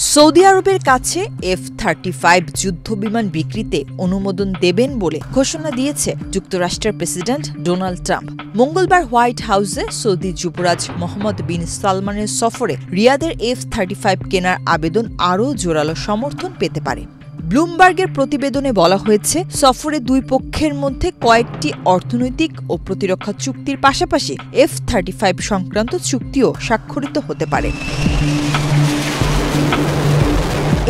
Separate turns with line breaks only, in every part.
Saudi আরবের কাছে F-35 যুদ্ধবিমান বিক্রিতে অনুমোদন দেবেন বলে ঘোষণা দিয়েছে যুক্তরাষ্ট্রের প্রেসিডেন্ট ডোনাল্ড ট্রাম্প। মঙ্গলবার হোয়াইট হাউসে সৌদি যুবরাজ মোহাম্মদ বিন সালমানের সফরে রিয়াদের F-35 কেনার আবেদন আরও জোরালো সমর্থন পেতে পারে। ব্লুমবার্গের প্রতিবেদনে বলা হয়েছে, সফরে দুই পক্ষের মধ্যে কয়েকটি অর্থনৈতিক ও প্রতিরক্ষা চুক্তির পাশাপাশি F-35 সংক্রান্ত চুক্তিও স্বাক্ষরিত হতে পারে।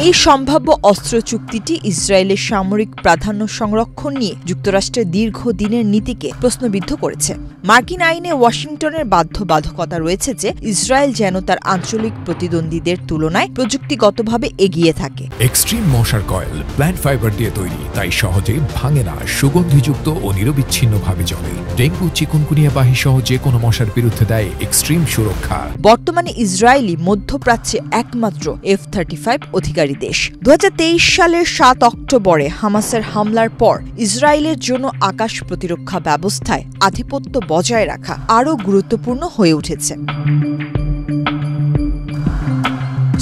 এই সম্ভাব্য অস্ত্র চুক্তিটি ইসরায়েলের সামরিক প্রাধান্য সংরক্ষণ নিয়ে যুক্তরাষ্ট্রের দীর্ঘদিনের নীতিকে প্রশ্নবিদ্ধ করেছে। মার্কিন আইনে ওয়াশিংটনের বাধ্যবাধকতা রয়েছে যে ইসরায়েল যেন তার আঞ্চলিক প্রতিদ্বন্দ্বীদের তুলনায় প্রযুক্তিগতভাবে এগিয়ে থাকে।
এক্সট্রিম মশার কয়েল প্ল্যান্ট ফাইবার দিয়ে তৈরি, তাই সহজে ভাঙে না, সুগন্ধিযুক্ত ও নিরবিচ্ছিন্নভাবে জ্বলে। ডেঙ্গু, চিকুনগুনিয়া বাহি সহ যে কোনো মশার বিরুদ্ধে দেয় এক্সট্রিম সুরক্ষা।
বর্তমানে ইসরায়েলই মধ্যপ্রাচ্যে একমাত্র F-35 অধিকারী দেশ। 2023 সালের 7 অক্টোবরে হামাসের হামলার পর ইসরায়েলের জন্য আকাশ প্রতিরক্ষা ব্যবস্থায় আধিপত্য বজায় রাখা আরও গুরুত্বপূর্ণ হয়ে উঠেছে।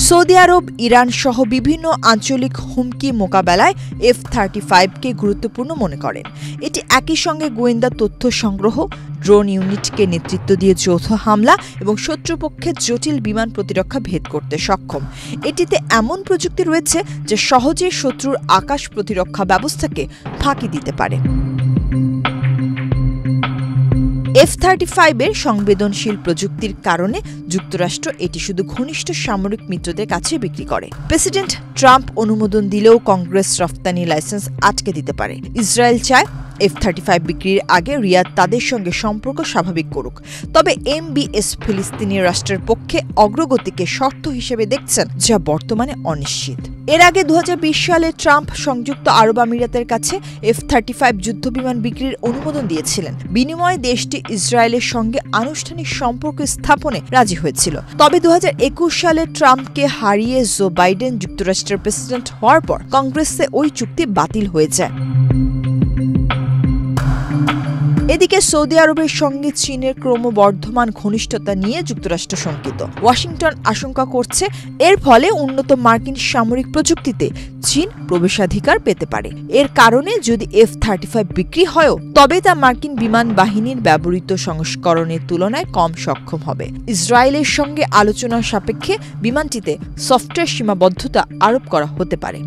সৌদি আরব, ইরান সহ বিভিন্ন আঞ্চলিক হুমকি মোকাবেলায় F-35কে গুরুত্বপূর্ণ মনে করেন। এটি একই সঙ্গে গোয়েন্দা তথ্য সংগ্রহ, ড্রোন ইউনিটকে নেতৃত্ব দিয়ে যৌথ হামলা এবং শত্রুপক্ষের জটিল বিমান প্রতিরক্ষা ভেদ করতে সক্ষম। এটিতে এমন প্রযুক্তি রয়েছে যা সহজে শত্রুর আকাশ প্রতিরক্ষা ব্যবস্থাকে ফাঁকি দিতে পারে। F-35-এর সংবেদনশীল প্রযুক্তির কারণে যুক্তরাষ্ট্র এটি শুধু ঘনিষ্ঠ সামরিক মিত্রদের কাছে বিক্রি করে। প্রেসিডেন্ট ট্রাম্প অনুমোদন দিলেও কংগ্রেস রফতানি লাইসেন্স আটকে দিতে পারে। ইসরায়েল চায় F-35 বিক্রির আগে রিয়াদ তাদের সঙ্গে সম্পর্ক স্বাভাবিক করুক। তবে MBS ফিলিস্তিনি রাষ্ট্রের পক্ষে অগ্রগতিকে শর্ত হিসেবে দেখছেন, যা বর্তমানে অনিশ্চিত। এর আগে 2020 সালে ট্রাম্প সংযুক্ত আরব আমিরাতের কাছে F-35 যুদ্ধবিমান বিক্রির অনুমোদন দিয়েছিলেন। বিনিময়ে দেশটি ইসরায়েলের সঙ্গে আনুষ্ঠানিক সম্পর্ক স্থাপনে রাজি হয়েছিল। তবে 2021 সালে ট্রাম্পকে হারিয়ে জো বাইডেন যুক্তরাষ্ট্রের প্রেসিডেন্ট হওয়ার পর কংগ্রেসে ওই চুক্তি বাতিল হয়ে যায়। এদিকে সৌদি আরবের সঙ্গে চীনের ক্রমবর্ধমান ঘনিষ্ঠতা নিয়ে যুক্তরাষ্ট্র শঙ্কিত। ওয়াশিংটন আশঙ্কা করছে, এর ফলে উন্নত মার্কিন সামরিক প্রযুক্তিতে চীন প্রবেশাধিকার পেতে পারে। এর কারণে যদি F-35 বিক্রি হয়ও, তবে তা মার্কিন বিমান বাহিনীর ব্যবহৃত সংস্করণের তুলনায় কম সক্ষম হবে। ইসরায়েলের সঙ্গে আলোচনার সাপেক্ষে বিমানটিতে সফটওয়্যার সীমাবদ্ধতা আরোপ করা হতে পারে।